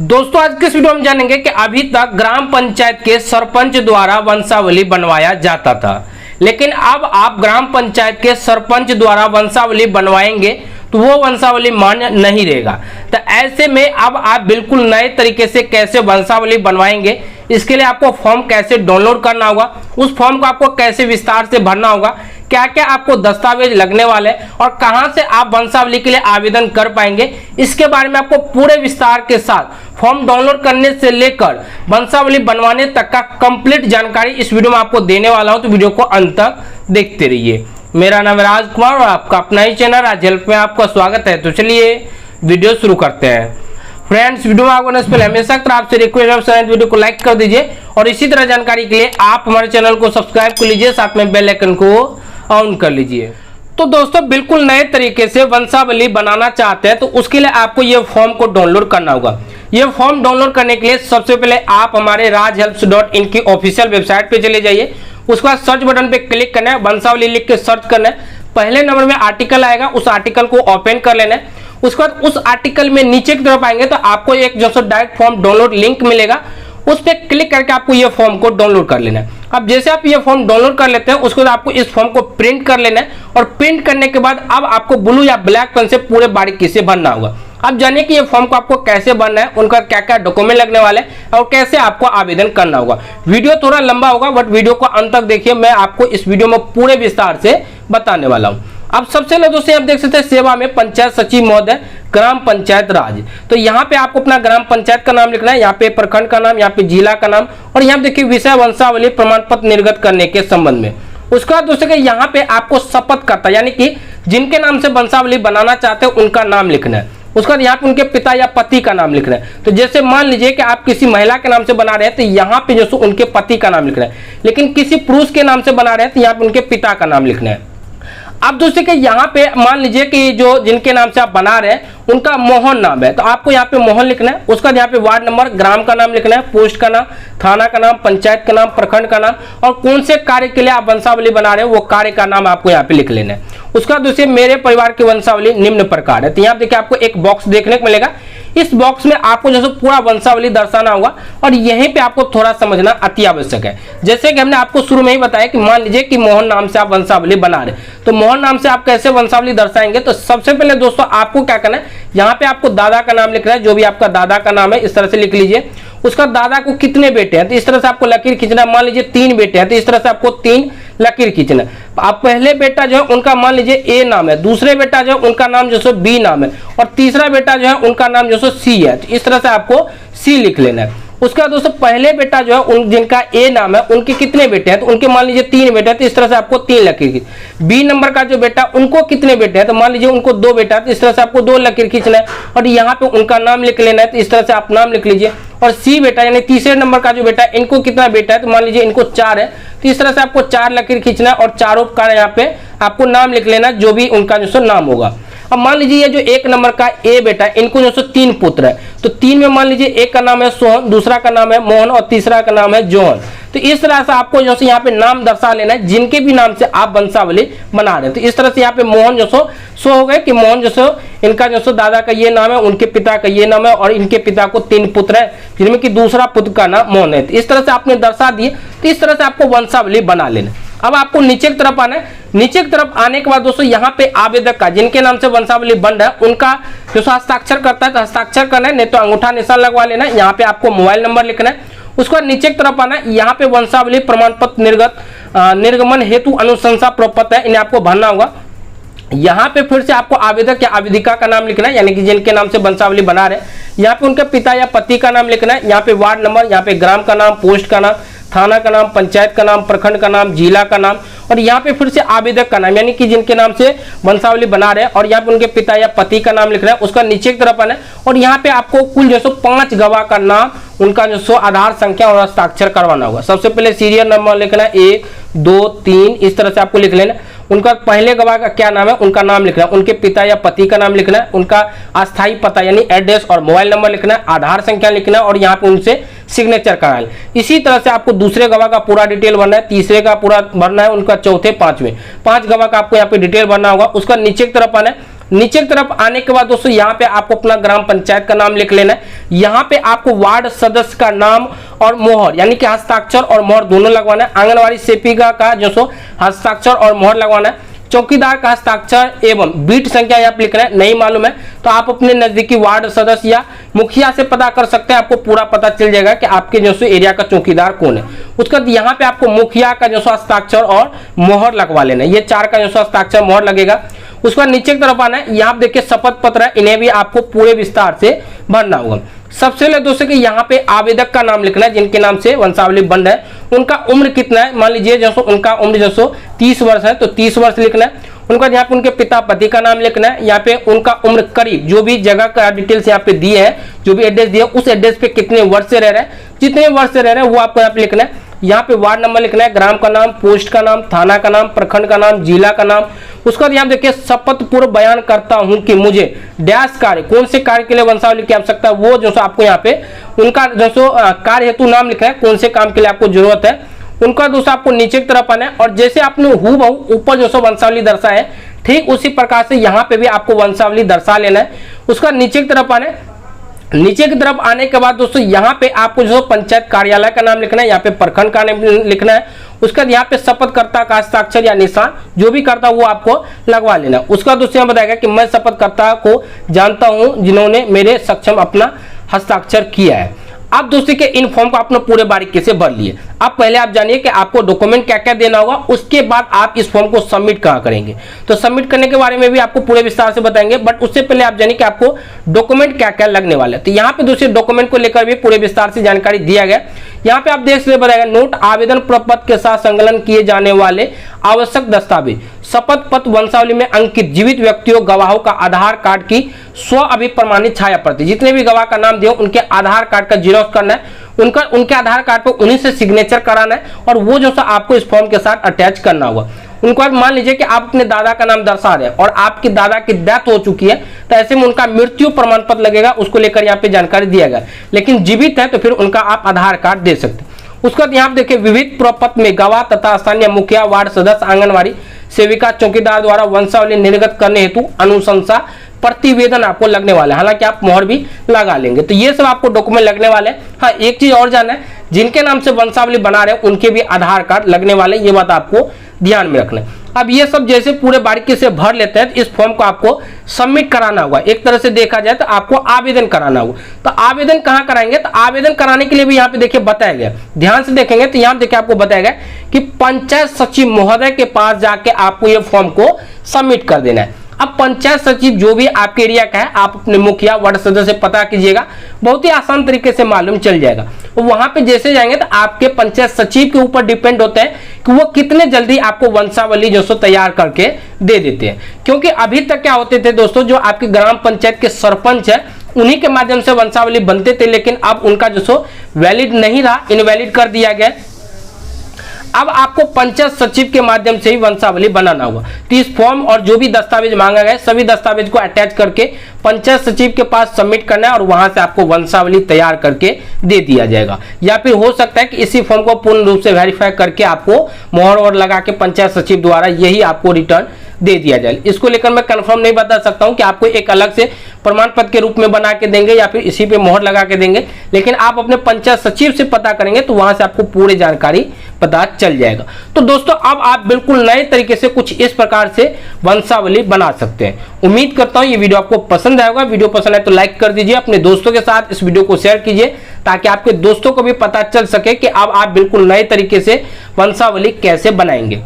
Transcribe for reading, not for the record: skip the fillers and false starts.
दोस्तों आज के इस वीडियो में जानेंगे कि अभी तक ग्राम पंचायत के सरपंच द्वारा वंशावली बनवाया जाता था, लेकिन अब आप ग्राम पंचायत के सरपंच द्वारा वंशावली बनवाएंगे तो वो वंशावली मान्य नहीं रहेगा। तो ऐसे में अब आप बिल्कुल नए तरीके से कैसे वंशावली बनवाएंगे, इसके लिए आपको फॉर्म कैसे डाउनलोड करना होगा, उस फॉर्म को आपको कैसे विस्तार से भरना होगा, क्या क्या आपको दस्तावेज लगने वाले और कहां से आप वंशावली के लिए आवेदन कर पाएंगे, इसके बारे में आपको पूरे विस्तार के साथ फॉर्म डाउनलोड करने से लेकर वंशावली बनवाने तक का कंप्लीट जानकारी इस वीडियो में आपको देने वाला हूं। तो वीडियो को अंत तक देखते रहिए। मेरा नाम है राजकुमार और आपका अपना ही चैनल राज हेल्प में आपका स्वागत है। तो चलिए वीडियो शुरू करते हैं। फ्रेंड्स, वीडियो में आगे से पहले हमेशा की तरह आपसे रिक्वेस्ट है वीडियो को लाइक कर दीजिए और इसी तरह जानकारी के लिए आप हमारे चैनल को सब्सक्राइब कर लीजिए, साथ में बेल आइकन को ऑन कर लीजिए। तो दोस्तों बिल्कुल नए तरीके से वंशावली बनाना चाहते हैं तो उसके लिए आपको ये फॉर्म को डाउनलोड करना होगा। ये फॉर्म डाउनलोड करने के लिए सबसे पहले आप हमारे rajhelps.in की ऑफिशियल वेबसाइट पे चले जाइए। उसके बाद सर्च बटन पे क्लिक करना है, वंशावली लिख के सर्च करना है। पहले नंबर में आर्टिकल आएगा, उस आर्टिकल को ओपन कर लेना है। उसके बाद उस आर्टिकल में नीचे की तरफ आएंगे तो आपको एक जो डायरेक्ट फॉर्म डाउनलोड लिंक मिलेगा, उस पर क्लिक करके आपको ये फॉर्म को डाउनलोड कर लेना है। अब जैसे आप ये फॉर्म डाउनलोड कर लेते हैं उसके बाद आपको इस फॉर्म को प्रिंट कर लेना है और प्रिंट करने के बाद अब आपको ब्लू या ब्लैक पेन से पूरे बारीकी से भरना होगा। अब जानिए कि ये फॉर्म को आपको कैसे भरना है, उनका क्या क्या डॉक्यूमेंट लगने वाले हैं और कैसे आपको आवेदन करना होगा। वीडियो थोड़ा लंबा होगा बट वीडियो को अंत तक देखिए, मैं आपको इस वीडियो में पूरे विस्तार से बताने वाला हूँ। अब सबसे पहले दोस्तों आप देख सकते हैं सेवा में पंचायत सचिव महोदय ग्राम पंचायत राज। तो यहाँ पे आपको अपना ग्राम पंचायत का नाम लिखना है, यहाँ पे प्रखंड का नाम, यहाँ पे जिला का नाम और यहाँ देखिए विषय वंशावली प्रमाण पत्र निर्गत करने के संबंध में। उसके बाद दोस्तों यहाँ पे आपको शपथकर्ता यानी कि जिनके नाम से वंशावली बनाना चाहते हैं उनका नाम लिखना है। उसके बाद यहाँ पे उनके पिता या पति का नाम लिखना है। तो जैसे मान लीजिए कि आप किसी महिला के नाम से बना रहे हैं तो यहाँ पे जो उनके पति का नाम लिखना है, लेकिन किसी पुरुष के नाम से बना रहे हैं तो यहाँ पे उनके पिता का नाम लिखना है। अब दोस्तों के यहाँ पे मान लीजिए कि जो जिनके नाम से आप बना रहे हैं उनका मोहन नाम है तो आपको यहाँ पे मोहन लिखना है। उसका यहाँ पे वार्ड नंबर, ग्राम का नाम लिखना है, पोस्ट का नाम, थाना का नाम, पंचायत का नाम, प्रखंड का नाम और कौन से कार्य के लिए आप वंशावली बना रहे हो वो कार्य का नाम आपको यहाँ पे लिख लेना है। उसका दूसरे मेरे परिवार की वंशावली निम्न प्रकार है। तो यहाँ देखिए आपको एक बॉक्स देखने को मिलेगा, इस बॉक्स में आपको जैसे पूरा वंशावली दर्शाना होगा और यहीं पे आपको थोड़ा समझना अति आवश्यक है। जैसे कि हमने आपको शुरू में ही बताया कि मान लीजिए कि मोहन नाम से आप वंशावली बना रहे तो मोहन नाम से आप कैसे वंशावली दर्शाएंगे। तो सबसे पहले दोस्तों आपको क्या करना है, यहाँ पे आपको दादा का नाम लिखना है, जो भी आपका दादा का नाम है इस तरह से लिख लीजिए। उसका दादा को कितने बेटे हैं तो इस तरह से आपको लकीर खींचना। मान लीजिए 3 बेटे हैं तो इस तरह से आपको 3 लकीर खींचना। आप पहले बेटा जो है उनका मान लीजिए ए नाम है, दूसरे बेटा जो है उनका नाम जो है बी नाम है और तीसरा बेटा जो है उनका नाम जो है सी है। तो इस तरह से आपको सी लिख लेना है। उसका दोस्तों पहले बेटा जो है उन जिनका ए नाम है उनके कितने बेटे हैं तो उनके मान लीजिए 3 बेटे हैं तो इस तरह से आपको 3 लकीर खींच। बी नंबर का जो बेटा उनको कितने बेटे हैं तो मान लीजिए उनको 2 बेटा है तो इस तरह से आपको 2 लकीर खींचना है और यहाँ पे उनका नाम लिख लेना है। तो इस तरह से आप नाम लिख लीजिए। और सी बेटा यानी तीसरे नंबर का जो बेटा है इनको कितना बेटा है तो मान लीजिए इनको 4 है तो इस तरह से आपको 4 लकीर खींचना है और चारों का यहाँ पे आपको नाम लिख लेना जो भी उनका जो नाम होगा। अब मान लीजिए ये जो 1 नंबर का ए बेटा है इनको जो 3 पुत्र है तो 3 में मान लीजिए एक का नाम है सोहन, दूसरा का नाम है मोहन और तीसरा का नाम है जोहन। तो इस तरह से आपको जो यहाँ पे नाम दर्शा लेना है जिनके भी नाम से आप वंशावली बना रहे हैं। तो इस तरह से यहाँ पे मोहन जो सो हो गए कि मोहन जो इनका जो दादा का ये नाम है, उनके पिता का ये नाम है और इनके पिता को 3 पुत्र है जिनमें कि दूसरा पुत्र का नाम मोहन है। तो इस तरह से आपने दर्शा दिए। तो इस तरह से आपको वंशावली बना लेना। अब आपको नीचे की तरफ आना है। नीचे की तरफ आने के बाद दोस्तों यहाँ पे आवेदक का जिनके नाम से वंशावली बन रहा है उनका जो हस्ताक्षर करता है तो हस्ताक्षर करना है, नहीं तो अंगूठा निशान लगवा लेना है। यहाँ पे आपको मोबाइल नंबर लिखना है। उसके बाद नीचे की तरफ आना है। यहाँ पे वंशावली प्रमाण पत्र निर्गमन हेतु अनुशंसा प्रपत्र है, इन्हें आपको भरना होगा। यहाँ पे फिर से आपको आवेदक या आवेदिका का नाम लिखना है यानी कि जिनके नाम से वंशावली बना रहे हैं। यहाँ पे उनके पिता या पति का नाम लिखना है। यहाँ पे वार्ड नंबर, यहाँ पे ग्राम का नाम, पोस्ट का नाम, थाना का नाम, पंचायत का नाम, प्रखंड का नाम, जिला का नाम और यहाँ पे फिर से आवेदक का नाम यानी कि जिनके नाम से वंशावली बना रहे हैं और यहाँ पे उनके पिता या पति का नाम लिख रहे हैं। उसका नीचे की तरफ आना है और यहाँ पे आपको कुल जो 5 गवाह का नाम, उनका जो आधार संख्या और हस्ताक्षर करवाना होगा। सबसे पहले सीरियल नंबर लिखना है 1 2 3 इस तरह से आपको लिख लेना। उनका पहले गवाह का क्या नाम है उनका नाम लिखना है, उनके पिता या पति का नाम लिखना है, उनका अस्थायी पता यानी एड्रेस और मोबाइल नंबर लिखना है, आधार संख्या लिखना है और यहाँ पे उनसे सिग्नेचर कराना है। इसी तरह से आपको दूसरे गवाह का पूरा डिटेल भरना है, तीसरे का पूरा भरना है, उनका चौथे, 5वें 5 गवाह का आपको यहाँ पे डिटेल भरना होगा। उसका नीचे की तरफ आना है। नीचे की तरफ आने के बाद दोस्तों यहाँ पे आपको अपना ग्राम पंचायत का नाम लिख लेना है। यहाँ पे आपको वार्ड सदस्य का नाम और मोहर यानी कि हस्ताक्षर और मोहर दोनों लगवाना है। आंगनवाड़ी सेविका का जो सो हस्ताक्षर और मोहर लगवाना है। चौकीदार का हस्ताक्षर एवं बीट संख्या यहाँ पे लिखना है। नहीं मालूम है तो आप अपने नजदीकी वार्ड सदस्य या मुखिया से पता कर सकते हैं, आपको पूरा पता चल जाएगा कि आपके जो सो एरिया का चौकीदार कौन है। उसके बाद यहाँ पे आपको मुखिया का जो सो हस्ताक्षर और मोहर लगवा लेना है। ये 4 का जो सो हस्ताक्षर मोहर लगेगा। उसके बाद नीचे की तरफ आना है। यहाँ पे देखिए शपथ पत्र है, इन्हें भी आपको पूरे विस्तार से भरना होगा। सबसे पहले दोस्तों कि यहाँ पे आवेदक का नाम लिखना है, जिनके नाम से वंशावली बंद है, उनका उम्र कितना है। मान लीजिए जैसो उनका उम्र जैसो 30 वर्ष है तो 30 वर्ष लिखना है। उनका यहाँ पे उनके पिता पति का नाम लिखना है। यहाँ पे उनका उम्र करीब जो भी जगह का डिटेल्स यहाँ पे दिए हैं, जो भी एड्रेस दिए उस एड्रेस पे कितने वर्ष से रह रहे हैं, जितने वर्ष से रह रहे हैं वो आपको यहाँ पे लिखना है। यहाँ पे वार्ड नंबर लिखना है, ग्राम का नाम, पोस्ट का नाम, थाना का नाम, प्रखंड का नाम, जिला का नाम। उसके बाद यहाँ देखिए शपथ पूर्व बयान करता हूँ कि मुझे डैश कार्य, कौन से कार्य के लिए वंशावली की आवश्यकता है वो जो सो आपको यहाँ पे उनका जो सो कार्य हेतु नाम लिखना है, कौन से काम के लिए आपको जरूरत है उनका। दोस्तों आपको नीचे की तरफ आना है और जैसे आपने हूबहू ऊपर जो सो वंशावली दर्शाया है ठीक उसी प्रकार से यहाँ पे भी आपको वंशावली दर्शा लेना है। उसका नीचे की तरफ आना है। नीचे की तरफ आने के बाद दोस्तों यहाँ पे आपको जो पंचायत कार्यालय का नाम लिखना है, यहाँ पे प्रखंड का नाम लिखना है। उसका यहाँ पे शपथकर्ता का हस्ताक्षर या निशान जो भी करता वो आपको लगवा लेना। उसका दोस्तों बताएगा कि मैं शपथकर्ता को जानता हूँ जिन्होंने मेरे सक्षम अपना हस्ताक्षर किया है। अब दोस्तों के इन फॉर्म को आपने पूरे बारीकी से भर लिए। अब पहले आप जानिए कि आपको डॉक्यूमेंट क्या क्या देना होगा, उसके बाद आप इस फॉर्म को सबमिट कहाँ करेंगे। तो सबमिट करने के बारे में भी आपको पूरे विस्तार से बताएंगे, बट उससे पहले आप जानिए कि आपको डॉक्यूमेंट क्या क्या लगने वाले हैं। तो यहाँ पे दूसरे डॉक्यूमेंट को लेकर भी पूरे विस्तार से जानकारी दिया गया। यहाँ पे आप देख सकते बताएगा नोट आवेदन प्रपत्र के साथ संकलन किए जाने वाले आवश्यक दस्तावेज, शपथ पत्र वंशावली में अंकित जीवित व्यक्तियों गवाहों का आधार कार्ड की स्व अभिप्रमाणित छाया प्रति, जितने भी गवाह का नाम दिया उनके आधार कार्ड का जीरोक्स करना है, उनके आधार कार्ड पर उन्हीं से सिग्नेचर कराना है और वो जो सा आपको इस फॉर्म के साथ अटैच करना होगा। उनको मान लीजिए कि आप अपने दादा का नाम दर्शा रहे हैं और आपके दादा की डेथ हो चुकी है तो ऐसे में उनका मृत्यु प्रमाण पत्र लगेगा, उसको लेकर यहाँ पे जानकारी दिया गया। लेकिन जीवित है तो फिर उनका आप आधार कार्ड दे सकते हैं। उसके बाद यहाँ देखिए विविध प्रपत्र में गवाह तथा स्थानीय मुखिया, वार्ड सदस्य, आंगनवाड़ी सेविका, चौकीदार द्वारा वंशावली निर्गत करने हेतु अनुशंसा प्रतिवेदन आपको लगने वाला है। हालांकि आप मोहर भी लगा लेंगे। तो ये सब आपको डॉक्यूमेंट लगने वाले हैं। हाँ, एक चीज और जानना है, जिनके नाम से वंशावली बना रहे हैं उनके भी आधार कार्ड लगने वाले, ये बात आपको ध्यान में रखना है। अब ये सब जैसे पूरे बारीकी से भर लेते हैं तो इस फॉर्म को आपको सबमिट कराना होगा। एक तरह से देखा जाए तो आपको आवेदन कराना होगा। तो आवेदन कहाँ कराएंगे, तो आवेदन कराने के लिए भी यहाँ पे देखिए बताया गया, ध्यान से देखेंगे तो यहाँ देखिए आपको बताया गया कि पंचायत सचिव महोदय के पास जाके आपको ये फॉर्म को सबमिट कर देना है। अब पंचायत सचिव जो भी आपके एरिया का है आप अपने मुखिया वार्ड सदस्य से पता कीजिएगा, बहुत ही आसान तरीके से मालूम चल जाएगा। वहां पे जैसे जाएंगे तो आपके पंचायत सचिव के ऊपर डिपेंड होता है कि वो कितने जल्दी आपको वंशावली जो सो तैयार करके दे देते हैं। क्योंकि अभी तक क्या होते थे दोस्तों, जो आपके ग्राम पंचायत के सरपंच है उन्हीं के माध्यम से वंशावली बनते थे, लेकिन अब उनका जो सो वैलिड नहीं रहा, इनवैलिड कर दिया गया। अब आपको पंचायत सचिव के माध्यम से ही वंशावली बनाना होगा। तो इस फॉर्म और जो भी दस्तावेज मांगा गया सभी दस्तावेज को अटैच करके पंचायत सचिव के पास सबमिट करना है और वहां से आपको वंशावली तैयार करके दे दिया जाएगा। या फिर हो सकता है कि इसी फॉर्म को पूर्ण रूप से वेरीफाई करके आपको मोहर और लगा के पंचायत सचिव द्वारा यही आपको रिटर्न दे दिया जाए। इसको लेकर मैं कंफर्म नहीं बता सकता हूं कि आपको एक अलग से प्रमाण पत्र के रूप में बना के देंगे या फिर इसी पे मोहर लगा के देंगे, लेकिन आप अपने पंचायत सचिव से पता करेंगे तो वहां से आपको पूरी जानकारी पता चल जाएगा। तो दोस्तों अब आप बिल्कुल नए तरीके से कुछ इस प्रकार से वंशावली बना सकते हैं। उम्मीद करता हूं ये वीडियो आपको पसंद आएगा। वीडियो पसंद आए तो लाइक कर दीजिए, अपने दोस्तों के साथ इस वीडियो को शेयर कीजिए ताकि आपके दोस्तों को भी पता चल सके कि अब आप बिल्कुल नए तरीके से वंशावली कैसे बनाएंगे।